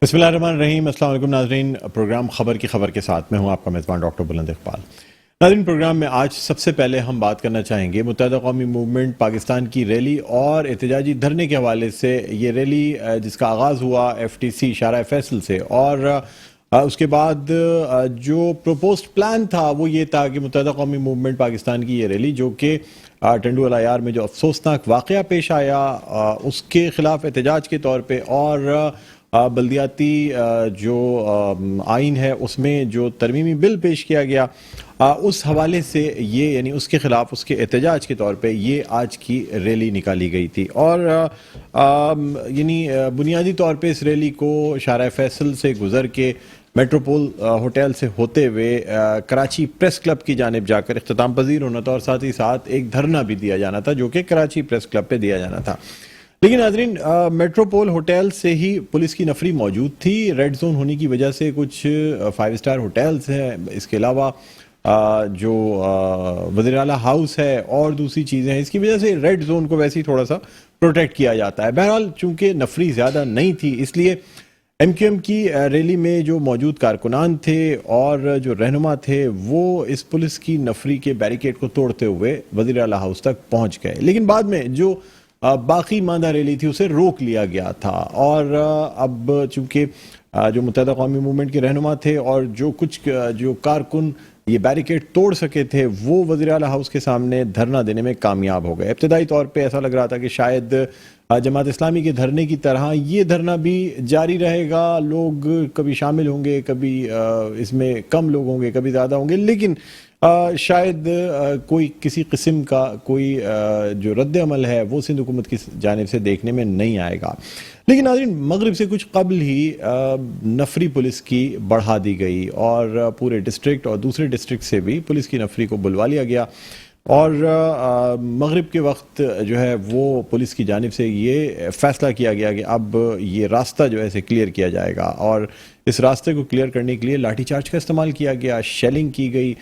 بسم اللہ الرحمن الرحیم۔ السلام علیکم ناظرین، پروگرام خبر کی خبر کے ساتھ میں ہوں آپ کا میزبان ڈاکٹر بلند اقبال۔ ناظرین، پروگرام میں آج سب سے پہلے ہم بات کرنا چاہیں گے متحدہ قومی موومنٹ پاکستان کی ریلی اور احتجاجی دھرنے کے حوالے سے۔ یہ ریلی جس کا آغاز ہوا FTC شارع فیصل سے، اور اس کے بعد جو پروپوزڈ پلان تھا وہ یہ تھا کہ متحدہ قومی موومنٹ پاکستان کی یہ ریلی، جو کہ ٹنڈو العیار میں جو افسوسناک واقعہ پیش آیا اس کے خلاف احتجاج کے طور پہ، اور بلدیاتی جو آئین ہے اس میں جو ترمیمی بل پیش کیا گیا، اس حوالے سے یہ یعنی اس کے خلاف اس کے احتجاج کے طور پہ یہ آج کی ریلی نکالی گئی تھی۔ اور یعنی بنیادی طور پہ اس ریلی کو شارع فیصل سے گزر کے میٹروپول ہوٹل سے ہوتے ہوئے کراچی پریس کلب کی جانب جا کر اختتام پذیر ہونا تھا، اور ساتھ ہی ساتھ ایک دھرنا بھی دیا جانا تھا جو کہ کراچی پریس کلب پہ دیا جانا تھا۔ لیکن ناظرین، میٹروپول ہوٹل سے ہی پولیس کی نفری موجود تھی۔ ریڈ زون ہونے کی وجہ سے کچھ 5 اسٹار ہوٹلز ہیں، اس کے علاوہ جو وزیر اعلیٰ ہاؤس ہے اور دوسری چیزیں ہیں، اس کی وجہ سے ریڈ زون کو ویسے ہی تھوڑا سا پروٹیکٹ کیا جاتا ہے۔ بہرحال چونکہ نفری زیادہ نہیں تھی، اس لیے MQM کی ریلی میں جو موجود کارکنان تھے اور جو رہنما تھے وہ اس پولیس کی نفری کے بیریکیڈ کو توڑتے ہوئے وزیر اعلیٰ ہاؤس تک پہنچ گئے۔ لیکن بعد میں جو باقی ماندہ ریلی تھی اسے روک لیا گیا تھا، اور اب چونکہ جو متحدہ قومی موومنٹ کے رہنما تھے اور جو کچھ جو کارکن یہ بیریکیڈ توڑ سکے تھے وہ وزیر اعلیٰ ہاؤس کے سامنے دھرنا دینے میں کامیاب ہو گئے۔ ابتدائی طور پہ ایسا لگ رہا تھا کہ شاید جماعت اسلامی کے دھرنے کی طرح یہ دھرنا بھی جاری رہے گا، لوگ کبھی شامل ہوں گے، کبھی اس میں کم لوگ ہوں گے، کبھی زیادہ ہوں گے، لیکن شاید کوئی کسی قسم کا کوئی جو رد عمل ہے وہ سندھ حکومت کی جانب سے دیکھنے میں نہیں آئے گا۔ لیکن ناظرین، مغرب سے کچھ قبل ہی نفری پولیس کی بڑھا دی گئی، اور پورے ڈسٹرکٹ اور دوسرے ڈسٹرکٹ سے بھی پولیس کی نفری کو بلوا لیا گیا، اور مغرب کے وقت جو ہے وہ پولیس کی جانب سے یہ فیصلہ کیا گیا کہ اب یہ راستہ جو ہے اسے کلیئر کیا جائے گا، اور اس راستے کو کلیئر کرنے کے لیے لاٹھی چارج کا استعمال کیا گیا، شیلنگ کی گئی۔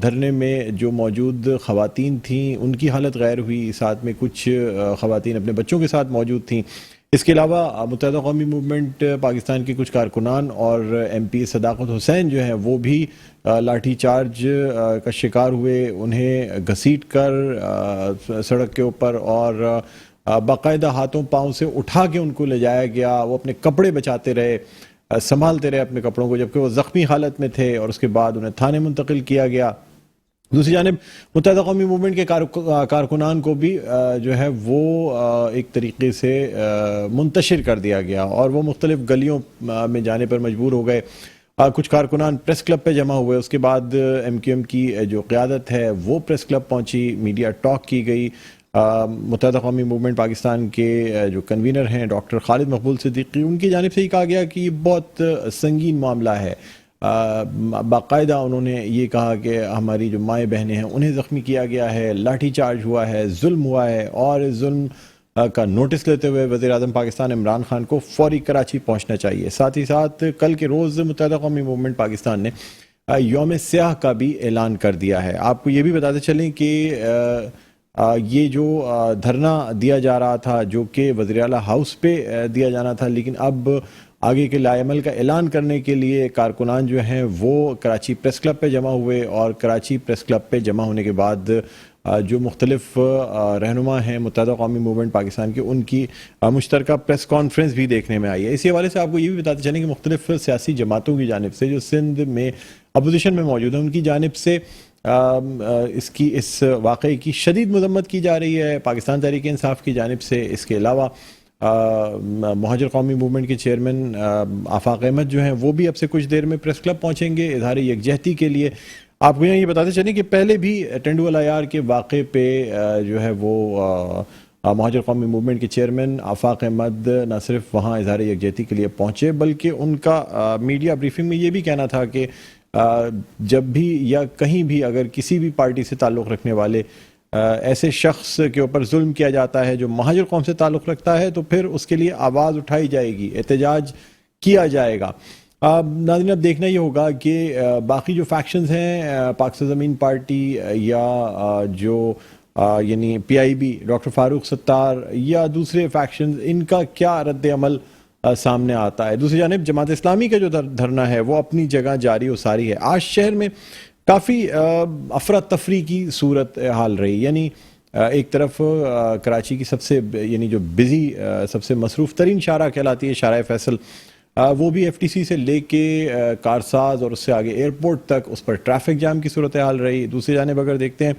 دھرنے میں جو موجود خواتین تھیں ان کی حالت غیر ہوئی، ساتھ میں کچھ خواتین اپنے بچوں کے ساتھ موجود تھیں۔ اس کے علاوہ متحدہ قومی موومنٹ پاکستان کے کچھ کارکنان اور MP صداقت حسین جو ہیں وہ بھی لاٹھی چارج کا شکار ہوئے، انہیں گھسیٹ کر سڑک کے اوپر اور باقاعدہ ہاتھوں پاؤں سے اٹھا کے ان کو لے جایا گیا۔ وہ اپنے کپڑے بچاتے رہے، سنبھالتے رہے اپنے کپڑوں کو، جبکہ وہ زخمی حالت میں تھے، اور اس کے بعد انہیں تھانے منتقل کیا گیا۔ دوسری جانب متحدہ قومی موومنٹ کے کارکنان کو بھی جو ہے وہ ایک طریقے سے منتشر کر دیا گیا، اور وہ مختلف گلیوں میں جانے پر مجبور ہو گئے۔ کچھ کارکنان پریس کلب پہ جمع ہوئے، اس کے بعد MQM کی جو قیادت ہے وہ پریس کلب پہنچی، میڈیا ٹاک کی گئی۔ متحدہ قومی موومنٹ پاکستان کے جو کنوینر ہیں ڈاکٹر خالد مقبول صدیقی، ان کی جانب سے یہ کہا گیا کہ یہ بہت سنگین معاملہ ہے۔ باقاعدہ انہوں نے یہ کہا کہ ہماری جو مائیں بہنیں ہیں انہیں زخمی کیا گیا ہے، لاٹھی چارج ہوا ہے، ظلم ہوا ہے، اور اس ظلم کا نوٹس لیتے ہوئے وزیر اعظم پاکستان عمران خان کو فوری کراچی پہنچنا چاہیے۔ ساتھ ہی ساتھ کل کے روز متحدہ قومی موومنٹ پاکستان نے یوم سیاہ کا بھی اعلان کر دیا ہے۔ آپ کو یہ بھی بتاتے چلیں کہ یہ جو دھرنا دیا جا رہا تھا جو کہ وزیر اعلیٰ ہاؤس پہ دیا جانا تھا، لیکن اب آگے کے لائے عمل کا اعلان کرنے کے لیے کارکنان جو ہیں وہ کراچی پریس کلب پہ جمع ہوئے، اور کراچی پریس کلب پہ جمع ہونے کے بعد جو مختلف رہنما ہیں متحدہ قومی موومنٹ پاکستان کے، ان کی مشترکہ پریس کانفرنس بھی دیکھنے میں آئی ہے۔ اسی حوالے سے آپ کو یہ بھی بتاتے چلیں کہ مختلف سیاسی جماعتوں کی جانب سے جو سندھ میں اپوزیشن میں موجود ہیں ان کی جانب سے اس واقعے کی شدید مذمت کی جا رہی ہے پاکستان تحریک انصاف کی جانب سے۔ اس کے علاوہ مہاجر قومی موومنٹ کے چیئرمین آفاق احمد جو ہیں وہ بھی اب سے کچھ دیر میں پریس کلب پہنچیں گے اظہار یکجہتی کے لیے۔ آپ کو یہ بتاتے چلیں کہ پہلے بھی ٹنڈو العیار کے واقعے پہ جو ہے وہ مہاجر قومی موومنٹ کے چیئرمین آفاق احمد نہ صرف وہاں اظہار یکجہتی کے لیے پہنچے، بلکہ ان کا میڈیا بریفنگ میں یہ بھی کہنا تھا کہ جب بھی یا کہیں بھی اگر کسی بھی پارٹی سے تعلق رکھنے والے ایسے شخص کے اوپر ظلم کیا جاتا ہے جو مہاجر قوم سے تعلق رکھتا ہے تو پھر اس کے لیے آواز اٹھائی جائے گی، احتجاج کیا جائے گا۔ ناظرین، اب دیکھنا یہ ہوگا کہ باقی جو فیکشنز ہیں پاک سرزمین پارٹی یا جو یعنی PIB ڈاکٹر فاروق ستار یا دوسرے فیکشنز، ان کا کیا رد عمل سامنے آتا ہے. دوسری جانب جماعت اسلامی کا جو دھرنا ہے وہ اپنی جگہ جاری و ساری ہے. آج شہر میں کافی افراتفری کی صورت حال رہی. یعنی ایک طرف کراچی کی سب سے یعنی جو بزی سب سے مصروف ترین شارع کہلاتی ہے شارع فیصل، وہ بھی ایف ٹی سی سے لے کے کارساز اور اس سے آگے ایئرپورٹ تک اس پر ٹریفک جام کی صورتحال رہی. دوسری جانب اگر دیکھتے ہیں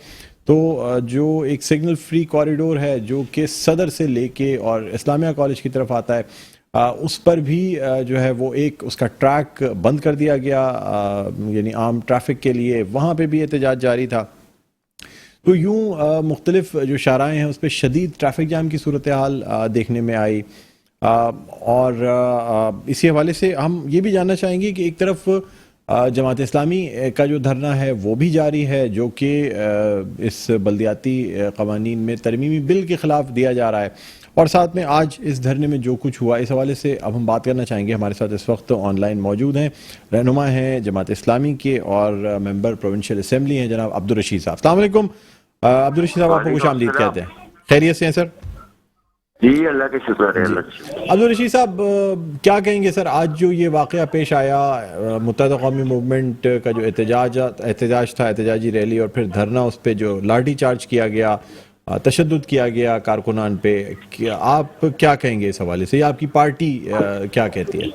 تو جو ایک سگنل فری کوریڈور ہے جو کہ صدر سے لے کے اور اسلامیہ کالج کی طرف آتا ہے، اس پر بھی جو ہے وہ ایک اس کا ٹریک بند کر دیا گیا یعنی عام ٹریفک کے لیے. وہاں پہ بھی احتجاج جاری تھا. تو یوں مختلف جو شاہراہیں ہیں اس پہ شدید ٹریفک جام کی صورتحال دیکھنے میں آئی. اور اسی حوالے سے ہم یہ بھی جاننا چاہیں گے کہ ایک طرف جماعت اسلامی کا جو دھرنا ہے وہ بھی جاری ہے جو کہ اس بلدیاتی قوانین میں ترمیمی بل کے خلاف دیا جا رہا ہے، اور ساتھ میں آج اس دھرنے میں جو کچھ ہوا اس حوالے سے اب ہم بات کرنا چاہیں گے. ہمارے ساتھ اس وقت آن لائن موجود ہیں، رہنما ہیں جماعت اسلامی کے اور ممبر پروونشل اسمبلی ہیں جناب عبدالرشید صاحب. السلام علیکم عبدالرشید صاحب، آپ کو خوش آمدید کہتے ہیں. خیریت سے ہیں سر؟ جی اللہ کا شکر ہے. عبدالرشید صاحب کیا کہیں گے سر، آج جو یہ واقعہ پیش آیا، متحدہ قومی موومنٹ کا جو احتجاج تھا، احتجاجی ریلی، اور پھر دھرنا، اس پہ جو لاٹھی چارج کیا گیا، تشدد کیا گیا کارکنان پہ، آپ کیا کہیں گے اس حوالے سے، یا آپ کی پارٹی کیا کہتی ہے؟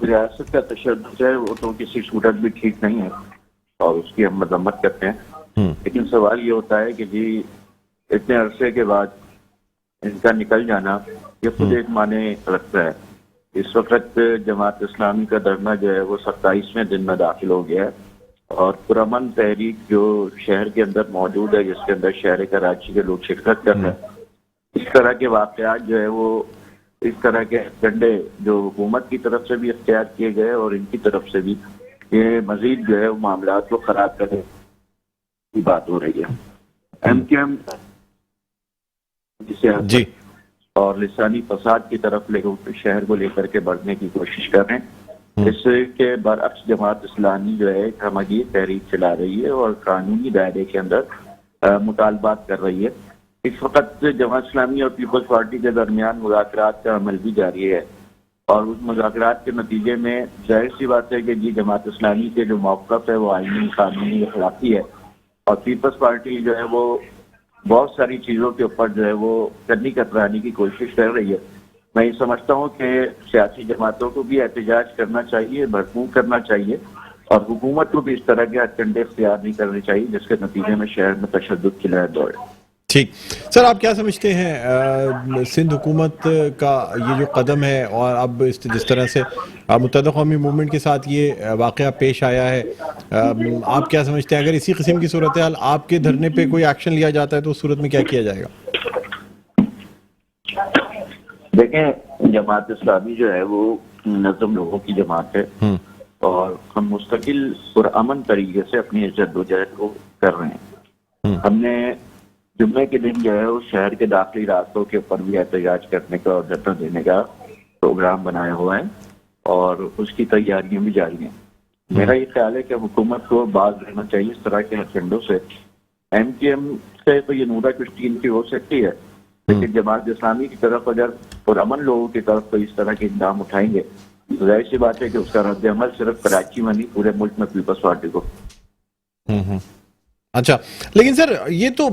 ریاست کا تشدد ہے وہ تو کسی صورت بھی ٹھیک نہیں ہے اور اس کی ہم مذمت کرتے ہیں، لیکن سوال یہ ہوتا ہے کہ جی اتنے عرصے کے بعد ان کا نکل جانا یہ خود ایک معنی رکھتا ہے. اس وقت جماعت اسلامی کا دھرنا جو ہے وہ 27ویں دن میں داخل ہو گیا ہے اور پرامن تحریک جو شہر کے اندر موجود ہے، جس کے اندر شہر کراچی کے لوگ شرکت کر رہے ہیں، اس طرح کے واقعات جو ہے وہ اس طرح کے ڈنڈے جو حکومت کی طرف سے بھی اختیار کیے گئے اور ان کی طرف سے بھی یہ مزید جو ہے وہ معاملات کو خراب کرنے کی بات ہو رہی ہے. ایم کیو ایم جسے اور لسانی فساد کی طرف شہر کو لے کر کے بڑھنے کی کوشش کر رہے ہیں. اس کے برعکس جماعت اسلامی جو ہے ہماری تحریک چلا رہی ہے اور قانونی دائرے کے اندر مطالبات کر رہی ہے. اس وقت جماعت اسلامی اور پیپلز پارٹی کے درمیان مذاکرات کا عمل بھی جاری ہے اور اس مذاکرات کے نتیجے میں ظاہر سی بات ہے کہ جی جماعت اسلامی کے جو موقف ہے وہ آئینی قانونی اخلاقی ہے اور پیپلز پارٹی جو ہے وہ بہت ساری چیزوں کے اوپر جو ہے وہ کرنی کترانے کی کوشش کر رہی ہے. میں یہ سمجھتا ہوں کہ سیاسی جماعتوں کو بھی احتجاج کرنا چاہیے، بھرپور کرنا چاہیے اور حکومت کو بھی اس طرح کے ہتھکنڈے اختیار نہیں کرنے چاہیے جس کے نتیجے میں شہر میں تشدد کی لہر دوڑے. ٹھیک سر، آپ کیا سمجھتے ہیں سندھ حکومت کا یہ جو قدم ہے اور اب جس طرح سے متحدہ قومی موومنٹ کے ساتھ یہ واقعہ پیش آیا ہے، آپ کیا سمجھتے ہیں اگر اسی قسم کی صورتحال آپ کے دھرنے پہ کوئی ایکشن لیا جاتا ہے تو اس صورت میں کیا کیا جائے گا؟ دیکھیں جماعت اسلامی جو ہے وہ منظم لوگوں کی جماعت ہے اور ہم مستقل پرامن طریقے سے اپنی جدوجہد کو کر رہے ہیں. ہم نے جمعے کے دن جو ہے اس شہر کے داخلی راستوں کے اوپر بھی احتجاج کرنے کا اور دھرنا دینے کا پروگرام بنایا ہوا ہے اور اس کی تیاریاں بھی جاری ہیں. میرا یہ خیال ہے کہ حکومت کو باز رہنا چاہیے اس طرح کے ہتھکنڈوں سے. ایم کیو ایم سے تو یہ نورہ کشتی ان کی ہو سکتی ہے، لیکن جماعت اسلامی کی طرف اگر پرامن لوگوں کی طرف تو اس طرح کے اقدام اٹھائیں گے تو ظاہر سی بات ہے کہ اس کا رد عمل صرف کراچی میں نہیں پورے ملک میں پیپلز پارٹی کو. اچھا، لیکن سر یہ تو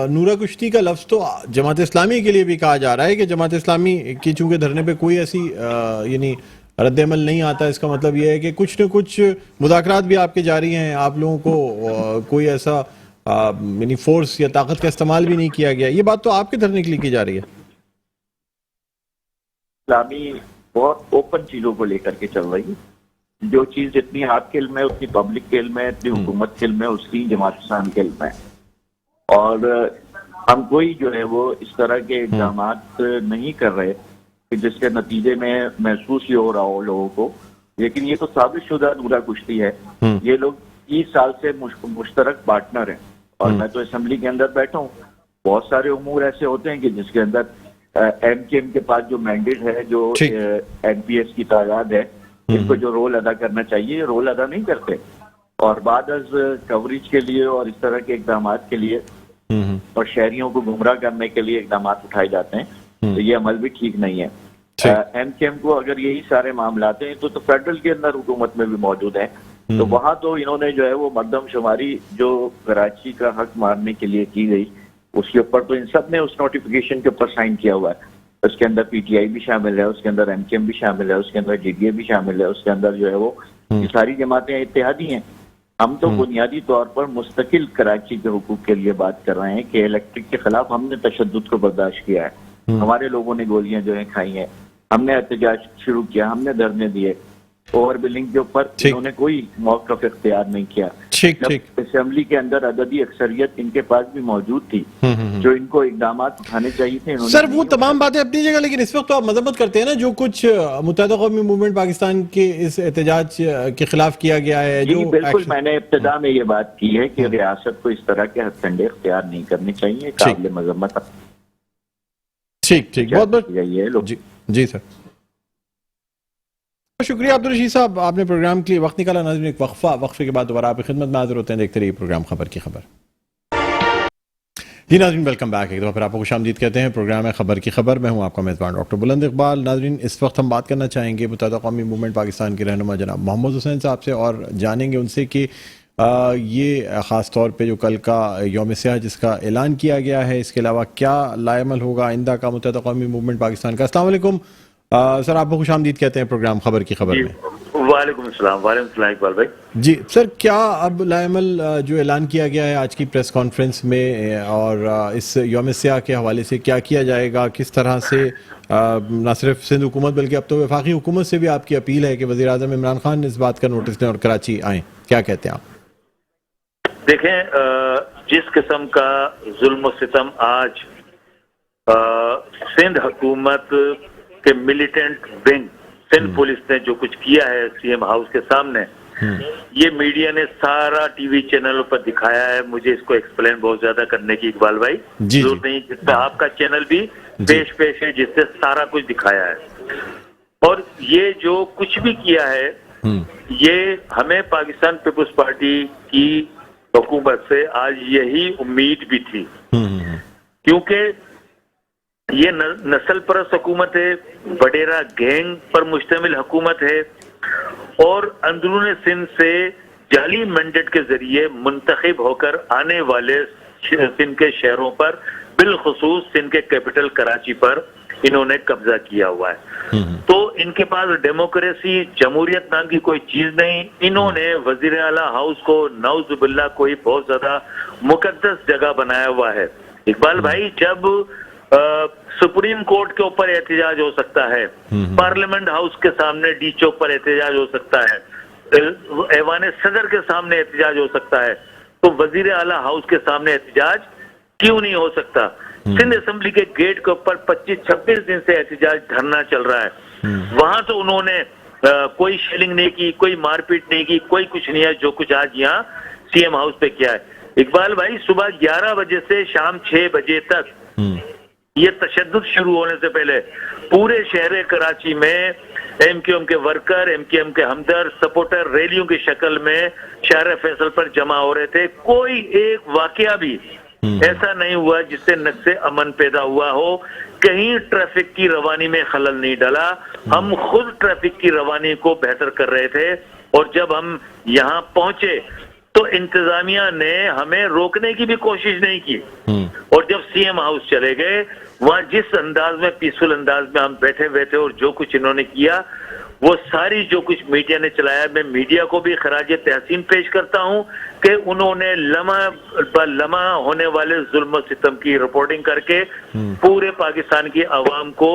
نورہ کشتی کا لفظ تو جماعت اسلامی کے لیے بھی کہا جا رہا ہے کہ جماعت اسلامی کی چونکہ دھرنے پہ کوئی ایسی یعنی رد عمل نہیں آتا، اس کا مطلب یہ ہے کہ کچھ نہ کچھ مذاکرات بھی آپ کے جاری ہیں، آپ لوگوں کو کوئی ایسا یعنی فورس یا طاقت کا استعمال بھی نہیں کیا گیا. یہ بات تو آپ کے دھرنے کے لیے کی جا رہی ہے. اسلامی بہت اوپن چیزوں کو لے کر کے چل رہی ہے. جو چیز جتنی آپ کے علم ہے اتنی پبلک کے علم ہے، اتنی حکومت کے علم ہے، اس کی جماعت اسلامی کے علم ہے. اور ہم کوئی جو ہے وہ اس طرح کے اقدامات نہیں کر رہے کہ جس کے نتیجے میں محسوس ہی ہو رہا ہو لوگوں کو، لیکن یہ تو ثابت شدہ نورہ کشتی ہے. یہ لوگ 30 سال سے مشترک پارٹنر ہیں اور میں تو اسمبلی کے اندر بیٹھا ہوں. بہت سارے امور ایسے ہوتے ہیں کہ جس کے اندر ایم کیو ایم کے پاس جو مینڈیٹ ہے، جو این پی ایس کی تعداد ہے، ان کو جو رول ادا کرنا چاہیے رول ادا نہیں کرتے اور بعد از کوریج کے لیے اور اس طرح کے اقدامات کے لیے اور شہریوں کو گمراہ کرنے کے لیے اقدامات اٹھائے جاتے ہیں. تو یہ عمل بھی ٹھیک نہیں ہے. ایم کیو ایم کو اگر یہی سارے معاملات ہیں تو فیڈرل کے اندر حکومت میں بھی موجود ہیں, تو وہاں تو انہوں نے جو ہے وہ مردم شماری جو کراچی کا حق مارنے کے لیے کی گئی اس کے اوپر تو ان سب نے اس نوٹیفیکیشن کے اوپر سائن کیا ہوا ہے. اس کے اندر پی ٹی آئی بھی شامل ہے, اس کے اندر ایم کیو ایم بھی شامل ہے, اس کے اندر جے ڈی اے بھی شامل ہے, اس کے اندر جو ہے وہ یہ ساری جماعتیں اتحادی ہیں. ہم تو بنیادی طور پر مستقل کراچی کے حقوق کے لیے بات کر رہے ہیں کہ الیکٹرک کے خلاف ہم نے تشدد کو برداشت کیا ہے, ہمارے لوگوں نے گولیاں جو ہیں کھائی ہیں, ہم نے احتجاج شروع کیا, ہم نے دھرنے دیے, اوور بلنگ کے اوپر انہوں نے کوئی موقف اختیار نہیں کیا. جب اسمبلی کے اندر عددی اکثریت ان کے پاس بھی موجود تھی جو ان کو اقدامات اٹھانے چاہیے تھے. سر وہ تمام باتیں اپنی جگہ, لیکن اس وقت تو آپ مذمت کرتے ہیں نا جو کچھ متحدہ قومی موومنٹ پاکستان کے اس احتجاج کے خلاف کیا گیا ہے. جی بالکل, میں نے ابتدا میں یہ بات کی ہے کہ ریاست کو اس طرح کے ہتھ کنڈے اختیار نہیں کرنے چاہیے, قابل مذمت. ٹھیک بہت بہت جی سر, شکریہ عبدالرشید صاحب, آپ نے پروگرام کے لیے وقت نکالا. ناظرین ایک وقفے کے بعد دوبارہ آپ کی خدمت میں حاضر ہوتے ہیں. دیکھتے رہیے پروگرام خبر کی خبر. جی ناظرین ویلکم بیک, ایک دفعہ پھر آپ کو خوش آمدید کہتے ہیں. پروگرام ہے خبر کی خبر, میں ہوں آپ کا میزبان ڈاکٹر بلند اقبال. ناظرین اس وقت ہم بات کرنا چاہیں گے متحدہ قومی موومنٹ پاکستان کے رہنما جناب محمد حسین صاحب سے, اور جانیں گے ان سے کہ یہ خاص طور پہ جو کل کا یوم سیاہ جس کا اعلان کیا گیا ہے, اس کے علاوہ کیا لائے عمل ہوگا آئندہ کا متحدہ قومی موومنٹ پاکستان کا. السلام علیکم سر, آپ کو خوش آمدید کہتے ہیں پروگرام خبر کی خبر میں. وعلیکم السلام. وعلیکم السلام اقبال بھائی. جی سر, کیا اب لائے عمل جو اعلان کیا گیا ہے آج کی پریس کانفرنس میں, اور اس یوم سیاہ کے حوالے سے کیا کیا جائے گا, کس طرح سے نہ صرف سندھ حکومت بلکہ اب تو وفاقی حکومت سے بھی آپ کی اپیل ہے کہ وزیر اعظم عمران خان اس بات کا نوٹس لیں اور کراچی آئیں, کیا کہتے ہیں آپ؟ دیکھیں, جس قسم کا ظلم و ستم آج سندھ حکومت کے ملیٹنٹ ونگ سندھ پولیس نے جو کچھ کیا ہے سی ایم ہاؤس کے سامنے, یہ میڈیا نے سارا ٹی وی چینلوں پر دکھایا ہے. مجھے اس کو ایکسپلین بہت زیادہ کرنے کی اقبال بھائی ضرورت نہیں, جس پہ آپ کا چینل بھی پیش ہے جس سے سارا کچھ دکھایا ہے. اور یہ جو کچھ بھی کیا ہے یہ ہمیں پاکستان پیپلز پارٹی کی حکومت سے آج یہی امید بھی تھی, کیونکہ یہ نسل پرست حکومت ہے, وڈیرا گینگ پر مشتمل حکومت ہے, اور اندرون سندھ سے جعلی مینڈیٹ کے ذریعے منتخب ہو کر آنے والے سندھ کے شہروں پر, بالخصوص سندھ کے کیپٹل کراچی پر انہوں نے قبضہ کیا ہوا ہے. تو ان کے پاس ڈیموکریسی جمہوریت نام کی کوئی چیز نہیں. انہوں نے وزیر اعلیٰ ہاؤس کو نعوذ باللہ کوئی بہت زیادہ مقدس جگہ بنایا ہوا ہے. اقبال بھائی, جب سپریم کورٹ کے اوپر احتجاج ہو سکتا ہے, پارلیمنٹ ہاؤس کے سامنے ڈی چوک پر احتجاج ہو سکتا ہے, ایوان صدر کے سامنے احتجاج ہو سکتا ہے, تو وزیر اعلیٰ ہاؤس کے سامنے احتجاج کیوں نہیں ہو سکتا؟ سندھ اسمبلی کے گیٹ کے اوپر 25-26 دن سے احتجاج دھرنا چل رہا ہے. وہاں تو انہوں نے کوئی شیلنگ نہیں کی, کوئی مار پیٹ نہیں کی, کوئی کچھ نہیں ہے جو کچھ آج یہاں سی ایم ہاؤس پہ کیا ہے. اقبال بھائی, صبح 11 بجے سے شام 6 بجے تک یہ تشدد شروع ہونے سے پہلے پورے شہر کراچی میں ایم کیو ایم کے ورکر, ایم کیو ایم کے ہمدرد, سپورٹر ریلیوں کی شکل میں شہر فیصل پر جمع ہو رہے تھے. کوئی ایک واقعہ بھی ایسا نہیں ہوا جس سے نقص امن پیدا ہوا ہو. کہیں ٹریفک کی روانی میں خلل نہیں ڈلا. ہم خود ٹریفک کی روانی کو بہتر کر رہے تھے, اور جب ہم یہاں پہنچے تو انتظامیہ نے ہمیں روکنے کی بھی کوشش نہیں کی. اور جب سی ایم ہاؤس چلے گئے, وہاں جس انداز میں پیسفل انداز میں ہم بیٹھے ہوئے تھے اور جو کچھ انہوں نے کیا, وہ ساری جو کچھ میڈیا نے چلایا, میں میڈیا کو بھی خراج تحسین پیش کرتا ہوں کہ انہوں نے لمحہ بہ لمحہ ہونے والے ظلم و ستم کی رپورٹنگ کر کے پورے پاکستان کی عوام کو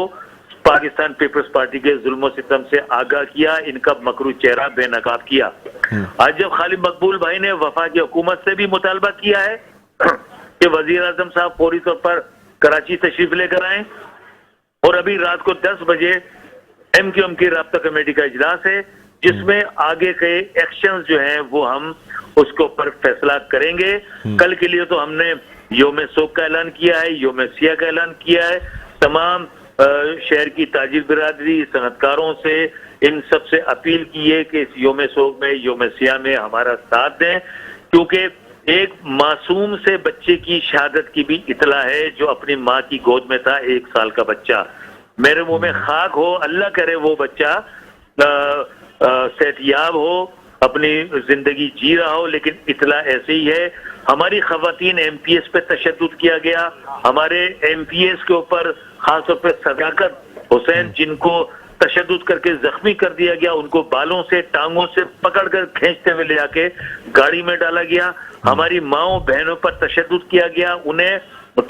پاکستان پیپلز پارٹی کے ظلم و ستم سے آگاہ کیا, ان کا مکروہ چہرہ بے نقاب کیا. آج جب خالد مقبول بھائی نے وفاقی حکومت سے بھی مطالبہ کیا ہے کہ وزیر اعظم صاحب فوری طور پر کراچی تشریف لے کر آئیں, اور ابھی رات کو 10 بجے ایم کیو ایم کی رابطہ کمیٹی کا اجلاس ہے جس میں آگے کے ایکشنز جو ہیں وہ ہم اس کے اوپر فیصلہ کریں گے. کل کے لیے تو ہم نے یوم سوگ کا اعلان کیا ہے, یوم سیاہ کا اعلان کیا ہے. تمام شہر کی تاجر برادری, صنعت کاروں سے, ان سب سے اپیل کی ہے کہ اس یوم سوگ میں, یوم سیاہ میں ہمارا ساتھ دیں, کیونکہ ایک معصوم سے بچے کی شہادت کی بھی اطلاع ہے جو اپنی ماں کی گود میں تھا، 1 سال کا بچہ. میرے منہ میں خاک ہو، اللہ کرے وہ بچہ صحت یاب ہو، اپنی زندگی جی رہا ہو، لیکن اطلاع ایسے ہی ہے. ہماری خواتین ایم پی ایس پہ تشدد کیا گیا، ہمارے ایم پی ایس کے اوپر خاص طور پہ صداقت حسین جن کو تشدد کر کے زخمی کر دیا گیا، ان کو بالوں سے ٹانگوں سے پکڑ کر کھینچتے ہوئے لے جا کے گاڑی میں ڈالا گیا. ہماری ماؤں بہنوں پر تشدد کیا گیا، انہیں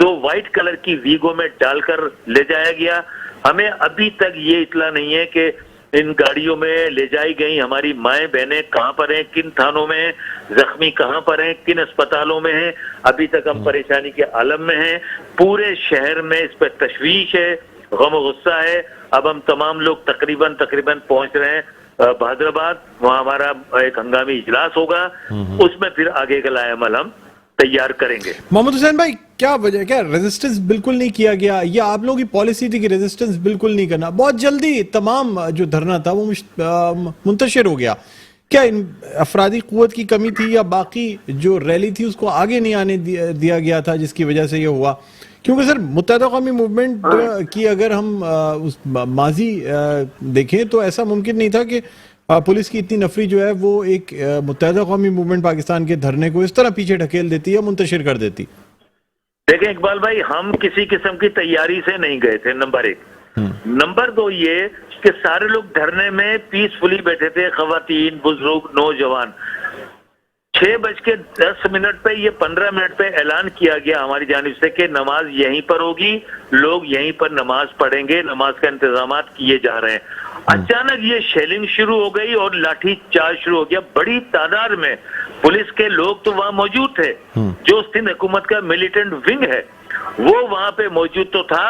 2 وائٹ کلر کی ویگو میں ڈال کر لے جایا گیا. ہمیں ابھی تک یہ اطلاع نہیں ہے کہ ان گاڑیوں میں لے جائی گئی ہماری مائیں بہنیں کہاں پر ہیں، کن تھانوں میں ہیں، زخمی کہاں پر ہیں، کن اسپتالوں میں ہیں. ابھی تک ہم پریشانی کے عالم میں ہیں. پورے شہر میں اس پہ تشویش ہے، غم و غصہ ہے. اب ہم تمام لوگ تقریباً پہنچ رہے ہیں بہادر آباد. وہاں ہمارا ایک ہنگامی اجلاس ہوگا، اس میں پھر آگے کا لائحہ عمل ہم تیار کریں گے. محمد حسین بھائی، کیا وجہ، کیا ریزسٹنس بالکل نہیں کیا گیا یا آپ لوگوں کی پالیسی تھی کہ ریزسٹنس بالکل نہیں کرنا؟ بہت جلدی تمام جو دھرنا تھا وہ منتشر ہو گیا. کیا افرادی قوت کی کمی تھی یا باقی جو ریلی تھی اس کو آگے نہیں آنے دیا گیا تھا جس کی وجہ سے یہ ہوا؟ کیونکہ سر متحدہ قومی موومنٹ کی اگر ہم ماضی دیکھیں تو ایسا ممکن نہیں تھا کہ پولیس کی اتنی نفری جو ہے وہ ایک متحدہ قومی موومنٹ پاکستان کے دھرنے کو اس طرح پیچھے ڈھکیل دیتی یا منتشر کر دیتی. دیکھیں اقبال بھائی، ہم کسی قسم کی تیاری سے نہیں گئے تھے، نمبر 1. نمبر 2 یہ کہ سارے لوگ دھرنے میں پیسفلی بیٹھے تھے، خواتین، بزرگ، نوجوان. 6:10 پہ یہ 15 منٹ پہ اعلان کیا گیا ہماری جانب سے کہ نماز یہیں پر ہوگی، لوگ یہیں پر نماز پڑھیں گے، نماز کا انتظامات کیے جا رہے ہیں. اچانک یہ شیلنگ شروع ہو گئی اور لاٹھی چارج شروع ہو گیا. بڑی تعداد میں پولیس کے لوگ تو وہاں موجود تھے، جو سندھ حکومت کا ملیٹنٹ ونگ ہے وہ وہاں پہ موجود تو تھا،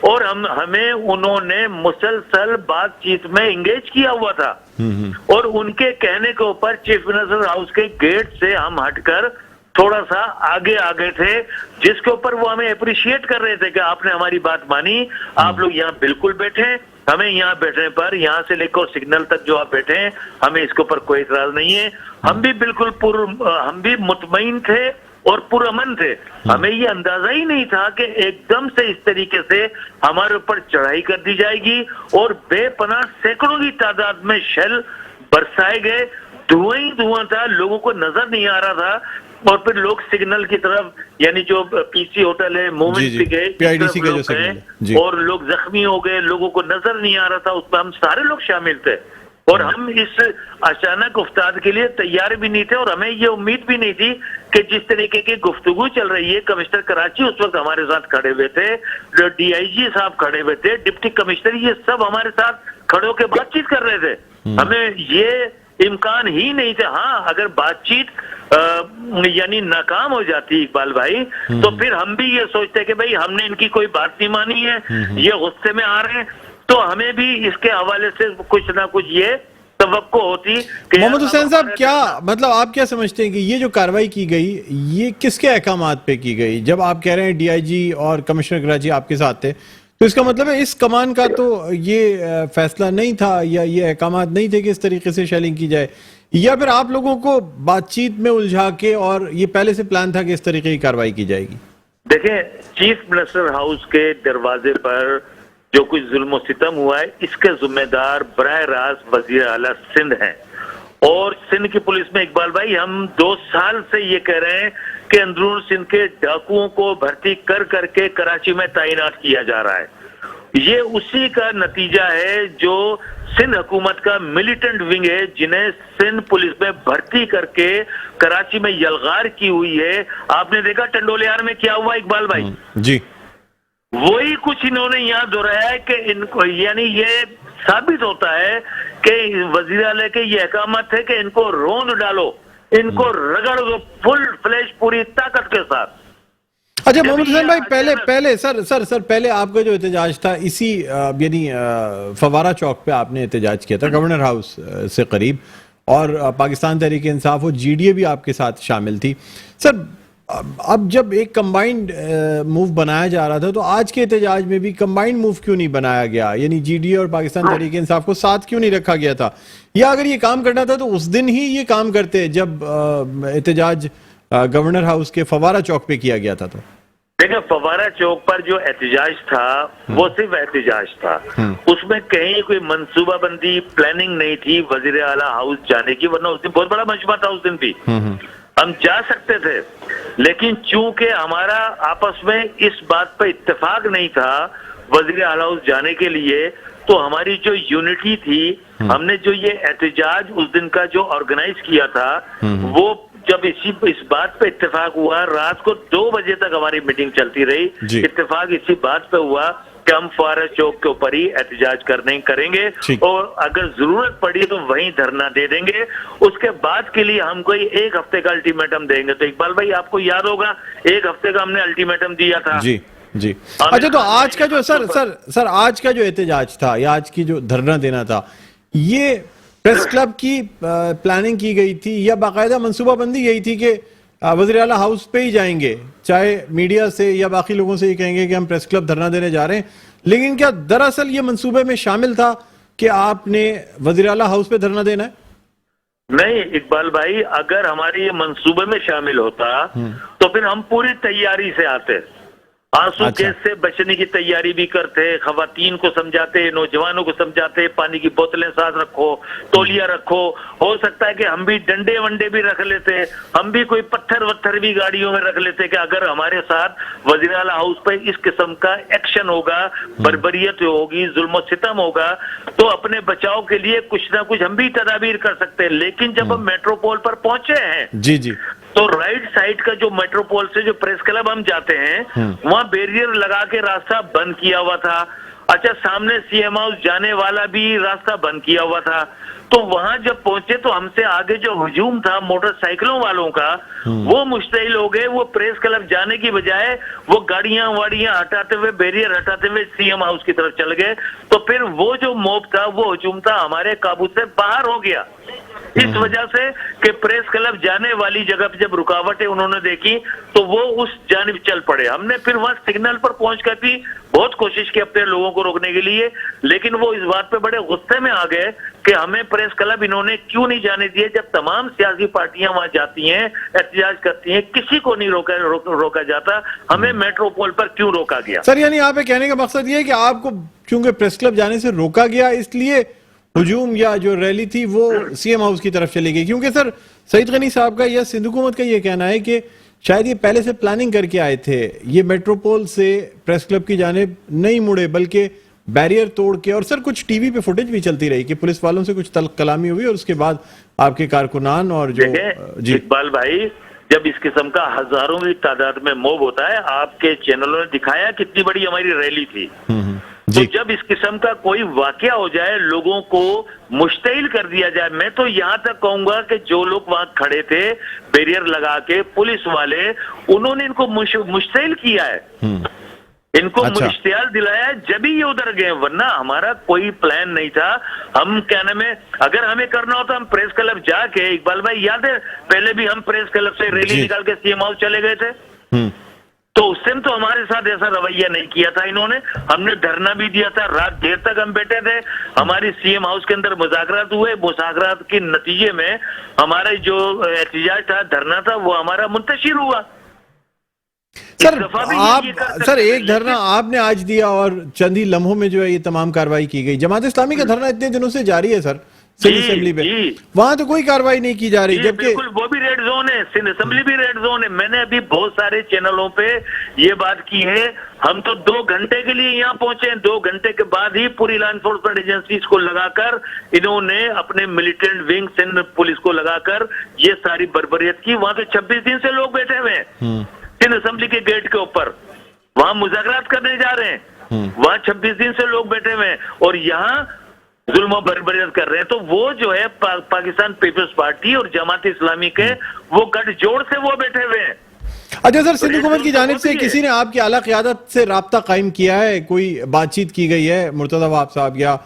اور ہمیں انہوں نے مسلسل بات چیت میں انگیج کیا ہوا تھا. اور ان کے کہنے کے اوپر چیف منسٹر ہاؤس کے گیٹ سے ہم ہٹ کر تھوڑا سا آگے تھے، جس کے اوپر وہ ہمیں اپریشیٹ کر رہے تھے کہ آپ نے ہماری بات مانی، آپ لوگ یہاں بالکل بیٹھے، ہمیں یہاں بیٹھنے پر، یہاں سے لے کر سگنل تک جو آپ بیٹھے ہیں، ہمیں اس کے اوپر کوئی اعتراض نہیں ہے. ہم بھی بالکل ہم بھی مطمئن تھے اور پرامن تھے. ہمیں یہ اندازہ ہی نہیں تھا کہ ایک دم سے اس طریقے سے ہمارے اوپر چڑھائی کر دی جائے گی اور بے پناہ سینکڑوں کی تعداد میں شیل برسائے گئے. دھواں ہی دھواں تھا، لوگوں کو نظر نہیں آ رہا تھا. اور پھر لوگ سگنل کی طرف، یعنی جو پی سی ہوٹل ہے، مومنٹ پہ گئے اور لوگ زخمی ہو گئے، لوگوں کو نظر نہیں آ رہا تھا. اس میں ہم سارے لوگ شامل تھے اور ہم اس اچانک افتاد کے لیے تیار بھی نہیں تھے. اور ہمیں یہ امید بھی نہیں تھی کہ جس طریقے کی گفتگو چل رہی ہے، کمشنر کراچی اس وقت ہمارے ساتھ کھڑے ہوئے تھے، ڈی آئی جی صاحب کھڑے ہوئے تھے، ڈپٹی کمشنر، یہ سب ہمارے ساتھ کھڑے ہو کے بات چیت کر رہے تھے. ہمیں یہ امکان ہی نہیں تھا. ہاں، اگر بات چیت یعنی ناکام ہو جاتی اقبال بھائی، تو پھر ہم بھی یہ سوچتے کہ بھئی ہم نے ان کی کوئی بات نہیں مانی ہے، یہ غصے میں آ رہے ہیں، تو ہمیں بھی اس کے حوالے سے کچھ نہ کچھ یہ توقع ہوتی کہ محمد حسین صاحب، کیا مطلب آپ کیا سمجھتے ہیں کہ یہ جو کاروائی کی گئی یہ کس کے احکامات پہ کی گئی؟ جب آپ کہہ رہے ہیں ڈی آئی جی اور کمشنر کراچی آپ کے ساتھ تھے، تو اس کا مطلب ہے اس کمان کا تو یہ فیصلہ نہیں تھا یا یہ احکامات نہیں تھے کہ اس طریقے سے شیلنگ کی جائے، یا پھر آپ لوگوں کو بات چیت میں الجھا کے اور یہ پہلے سے پلان تھا کہ اس طریقے کی کاروائی کی جائے گی؟ دیکھیں، چیف منسٹر ہاؤس کے دروازے پر جو کچھ ظلم و ستم ہوا ہے، اس کے ذمہ دار براہ راست وزیر اعلیٰ سندھ ہیں. اور سندھ کی پولیس میں اقبال بھائی ہم 2 سال سے یہ کہہ رہے ہیں کہ اندرون سندھ کے ڈاکوؤں کو بھرتی کر کے کراچی میں تعینات کیا جا رہا ہے. یہ اسی کا نتیجہ ہے جو سندھ حکومت کا ملیٹنٹ ونگ ہے، جنہیں سندھ پولیس میں بھرتی کر کے کراچی میں یلغار کی ہوئی ہے. آپ نے دیکھا ٹنڈولیار میں کیا ہوا اقبال بھائی؟ جی، وہی کچھ انہوں نے یہاں دہرایا ہے کہ ان کو، یعنی یہ ثابت ہوتا ہے کہ وزیر اعلیٰ کے یہ احکامات تھے کہ ان کو روند ڈالو، ان کو رگڑ دو فل فلیش پوری طاقت کے ساتھ. اچھا محمد حسین بھائی، پہلے سر پہلے آپ کا جو احتجاج تھا اسی یعنی فوارہ چوک پہ آپ نے احتجاج کیا تھا، گورنر ہاؤس سے قریب، اور پاکستان تحریک انصاف اور جی ڈی اے بھی آپ کے ساتھ شامل تھی. سر اب جب ایک کمبائنڈ موو بنایا جا رہا تھا تو آج کے احتجاج میں بھی کمبائنڈ موو کیوں نہیں بنایا گیا؟ یعنی جی ڈی اے اور پاکستان تحریک انصاف کو ساتھ کیوں نہیں رکھا گیا تھا؟ یا اگر یہ کام کرنا تھا تو اس دن ہی یہ کام کرتے جب احتجاج گورنر ہاؤس کے فوارہ چوک پہ کیا گیا تھا. تو دیکھیں فوارہ چوک پر جو احتجاج تھا وہ صرف احتجاج تھا, اس میں کہیں کوئی منصوبہ بندی پلاننگ نہیں تھی وزیر اعلیٰ ہاؤس جانے کی, ورنہ اس دن بہت بڑا مجمع تھا, اس دن بھی ہم جا سکتے تھے, لیکن چونکہ ہمارا آپس میں اس بات پہ اتفاق نہیں تھا وزیر اعلیٰ ہاؤس جانے کے لیے, تو ہماری جو یونٹی تھی, ہم نے جو یہ احتجاج اس دن کا جو آرگنائز کیا تھا, وہ جب اس بات پہ اتفاق ہوا, رات کو 2 بجے تک ہماری میٹنگ چلتی رہی, اتفاق اسی بات پہ ہوا کہ ہم فوارہ چوک کے اوپر ہی احتجاج کریں گے, اور اگر ضرورت پڑی تو وہیں دھرنا دے دیں گے. اس کے بعد کے لیے ہم کوئی 1 ہفتے کا الٹیمیٹم دیں گے. تو اقبال بھائی آپ کو یاد ہوگا 1 ہفتے کا ہم نے الٹیمیٹم دیا تھا. جی اچھا, تو آج کا جو سر آج کا جو احتجاج تھا یا آج کی جو دھرنا دینا تھا, یہ پریس کلب کی پلاننگ کی گئی تھی یا باقاعدہ منصوبہ بندی یہی تھی کہ وزیر اعلیٰ ہاؤس پہ ہی جائیں گے, چاہے میڈیا سے یا باقی لوگوں سے یہ کہیں گے کہ ہم پریس کلب دھرنا دینے جا رہے ہیں, لیکن کیا دراصل یہ منصوبے میں شامل تھا کہ آپ نے وزیر اعلیٰ ہاؤس پہ دھرنا دینا ہے؟ نہیں اقبال بھائی, اگر ہماری یہ منصوبے میں شامل ہوتا تو پھر ہم پوری تیاری سے آتے, آنسو گیس سے بچنے کی تیاری بھی کرتے, خواتین کو سمجھاتے, نوجوانوں کو سمجھاتے, پانی کی بوتلیں ساتھ رکھو, تولیہ رکھو, ہو سکتا ہے کہ ہم بھی ڈنڈے ونڈے بھی رکھ لیتے, ہم بھی کوئی پتھر وتھر بھی گاڑیوں میں رکھ لیتے کہ اگر ہمارے ساتھ وزیر اعلیٰ ہاؤس پہ اس قسم کا ایکشن ہوگا, بربریت ہوگی, ظلم و ستم ہوگا, تو اپنے بچاؤ کے لیے کچھ نہ کچھ ہم بھی تدابیر کر سکتے ہیں. لیکن جب ہم میٹروپول پر پہنچے ہیں جی تو رائٹ سائڈ کا جو میٹروپول سے جو پریس کلب ہم جاتے ہیں, وہاں بیریئر لگا کے راستہ بند کیا ہوا تھا. اچھا, سامنے سی ایم ہاؤس جانے والا بھی راستہ بند کیا ہوا تھا. تو وہاں جب پہنچے تو ہم سے آگے جو ہجوم تھا موٹر سائیکلوں والوں کا, وہ مشتعل ہو گئے. وہ پریس کلب جانے کی بجائے وہ گاڑیاں واڑیاں ہٹاتے ہوئے, بیریئر ہٹاتے ہوئے سی ایم ہاؤس کی طرف چل گئے. تو پھر وہ جو موب تھا, وہ ہجوم تھا, ہمارے قابو سے باہر ہو گیا, اس وجہ سے کہ پریس کلب جانے والی جگہ پہ جب رکاوٹیں انہوں نے دیکھی تو وہ اس جانب چل پڑے. ہم نے پھر وہاں سگنل پر پہنچ کر بھی بہت کوشش کی اپنے لوگوں کو روکنے کے لیے, لیکن وہ اس بات پہ بڑے غصے میں آ گئے کہ ہمیں پریس کلب انہوں نے کیوں نہیں جانے دیے, جب تمام سیاسی پارٹیاں وہاں جاتی ہیں, احتجاج کرتی ہیں, کسی کو نہیں روکا جاتا, ہمیں میٹروپول پر کیوں روکا گیا؟ سر یعنی آپ کہنے کا مقصد یہ ہے کہ آپ کو چونکہ پریس کلب جانے سے روکا گیا, اس لیے ہجوم یا جو ریلی تھی وہ سی ایم ہاؤس کی طرف چلی گئی. کیونکہ سر سعید غنی صاحب کا یا سندھ حکومت کا یہ کہنا ہے کہ شاید یہ پہلے سے پلاننگ کر کے آئے تھے, یہ میٹروپول سے پریس کلب کی جانب نہیں مڑے بلکہ بیریئر توڑ کے, اور سر کچھ ٹی وی پہ فوٹیج بھی چلتی رہی کہ پولیس والوں سے کچھ تلخ کلامی ہوئی اور اس کے بعد آپ کے کارکنان اور جو اقبال بھائی, جب اس قسم کا ہزاروں کی تعداد میں موب ہوتا ہے, آپ کے چینلوں نے دکھایا کتنی بڑی ہماری ریلی تھی, تو جب اس قسم کا کوئی واقعہ ہو جائے, لوگوں کو مشتعل کر دیا جائے, میں تو یہاں تک کہوں گا کہ جو لوگ وہاں کھڑے تھے بیریئر لگا کے, پولیس والے, انہوں نے ان کو مشتعل کیا ہے, ان کو اشتعال دلایا ہے, جب ہی یہ ادھر گئے, ورنہ ہمارا کوئی پلان نہیں تھا. ہم کیا نام ہے, اگر ہمیں کرنا ہوتا ہم پریس کلب جا کے, اقبال بھائی یاد ہے پہلے بھی ہم پریس کلب سے ریلی نکال کے سی ایم ہاؤس چلے گئے تھے, تو اس دن تو ہمارے ساتھ ایسا رویہ نہیں کیا تھا انہوں نے. ہم نے دھرنا بھی دیا تھا, رات دیر تک ہم بیٹھے تھے, ہماری سی ایم ہاؤس کے اندر مذاکرات ہوئے, مذاکرات کے نتیجے میں ہمارا جو احتجاج تھا, دھرنا تھا, وہ ہمارا منتشر ہوا. سر ایک دھرنا آپ نے آج دیا اور چند ہی لمحوں میں جو ہے یہ تمام کاروائی کی گئی. جماعت اسلامی کا دھرنا اتنے دنوں سے جاری ہے سر سندھ اسمبلی پہ, وہاں تو کوئی کاروائی نہیں کی جا رہی, جبکہ بالکل وہ بھی ریڈ زون ہے, سندھ اسمبلی بھی ریڈ زون ہے. میں نے ابھی بہت سارے چینلوں پہ یہ بات کی ہے, ہم تو 2 گھنٹے کے لیے یہاں پہنچے ہیں, 2 گھنٹے کے بعد ہی پوری لا انفورسمنٹ ایجنسیز کو لگا کر انہوں نے اپنے ملیٹنٹ ونگ سندھ پولیس کو لگا کر یہ ساری بربریت کی. وہاں تو 26 دن سے لوگ بیٹھے ہوئے ہیں سندھ اسمبلی کے گیٹ کے اوپر, وہاں مذاکرات کرنے جا رہے ہیں, وہاں 26 دن سے لوگ بیٹھے ہوئے ہیں, اور یہاں ظلم و بربریت کر رہے ہیں. تو وہ جو ہے پاکستان پیپلز پارٹی اور جماعت اسلامی کے وہ گٹھ جوڑ سے وہ بیٹھے ہوئے ہیں. اچھا سر, سندھ حکومت کی جانب سے کسی نے آپ کی اعلیٰ قیادت سے رابطہ قائم کیا ہے, کوئی بات چیت کی گئی ہے, مرتضی وہاب صاحب یا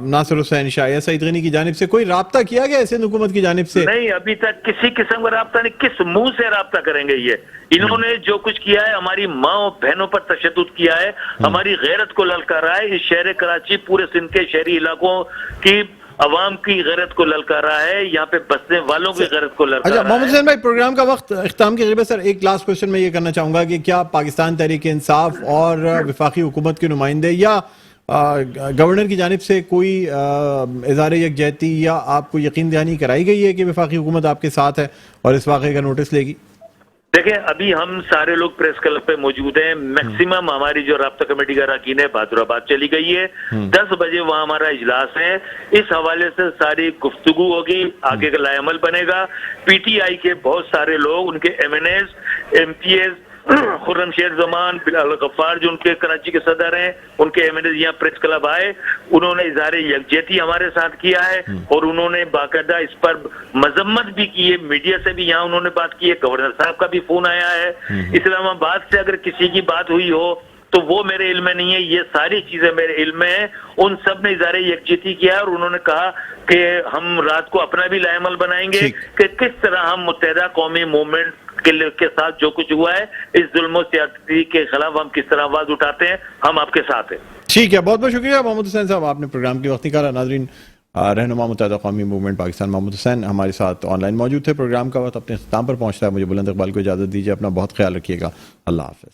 ناصر حسین شاہ یا سعید غنی کی جانب سے کوئی رابطہ کیا گیا ہے سندھ حکومت کی جانب سے؟ نہیں, ابھی تک کسی قسم کا رابطہ نہیں. کس منہ سے رابطہ کریں گے؟ یہ انہوں نے جو کچھ کیا ہے, ہماری ماں اور بہنوں پر تشدد کیا ہے, ہماری غیرت کو للکارا ہے. اس شہر کراچی, پورے سندھ کے شہری علاقوں کی عوام کی غیرت کو للکارا ہے, یہاں پہ بسنے والوں کی غیرت کو اچھا للکارا محمد ہے. حسین بھائی, پروگرام کا وقت اختتام کی قریب ہے. سر ایک لاسٹ کوشچن میں یہ کرنا چاہوں گا کہ کیا پاکستان تحریک انصاف اور وفاقی حکومت کے نمائندے یا گورنر کی جانب سے کوئی اظہار یکجہتی یا آپ کو یقین دہانی کرائی گئی ہے کہ وفاقی حکومت آپ کے ساتھ ہے اور اس واقعے کا نوٹس لے گی؟ دیکھیں, ابھی ہم سارے لوگ پریس کلب پہ موجود ہیں. میکسیمم ہماری جو رابطہ کمیٹی کا اراکین ہے بہادر آباد چلی گئی ہے. 10 بجے وہاں ہمارا اجلاس ہے. اس حوالے سے ساری گفتگو ہوگی, آگے کا لائے عمل بنے گا. پی ٹی آئی کے بہت سارے لوگ, ان کے M N As, M P As, Khurram Sher Zaman, بلال غفار جو ان کے کراچی کے صدر ہیں, ان کے ایم این ایز یہاں پریس کلب آئے. انہوں نے اظہار یکجہتی ہمارے ساتھ کیا ہے اور انہوں نے باقاعدہ اس پر مذمت بھی کی ہے. میڈیا سے بھی یہاں انہوں نے بات کی ہے, گورنر صاحب کا بھی فون آیا ہے. اسلام آباد سے اگر کسی کی بات ہوئی ہو تو وہ میرے علم میں نہیں ہے, یہ ساری چیزیں میرے علم میں ہیں. ان سب نے اظہار یکجہتی کیا ہے اور انہوں نے کہا کہ ہم رات کو اپنا بھی لائے عمل بنائیں گے کہ کس طرح ہم متحدہ قومی موومنٹ کے ساتھ جو کچھ ہوا ہے اس ظلم و زیادتی کے خلاف ہم کس طرح آواز اٹھاتے ہیں. ہم آپ کے ساتھ ہیں. ٹھیک ہے, بہت بہت شکریہ محمد حسین صاحب, آپ نے پروگرام کی وقت نکالا. ناظرین, رہنما متحدہ قومی موومنٹ پاکستان محمد حسین ہمارے ساتھ آن لائن موجود تھے. پروگرام کا وقت اپنے اختتام پر پہنچتا ہے. مجھے بلند اقبال کو اجازت دیجیے. اپنا بہت خیال رکھیے گا. اللہ حافظ.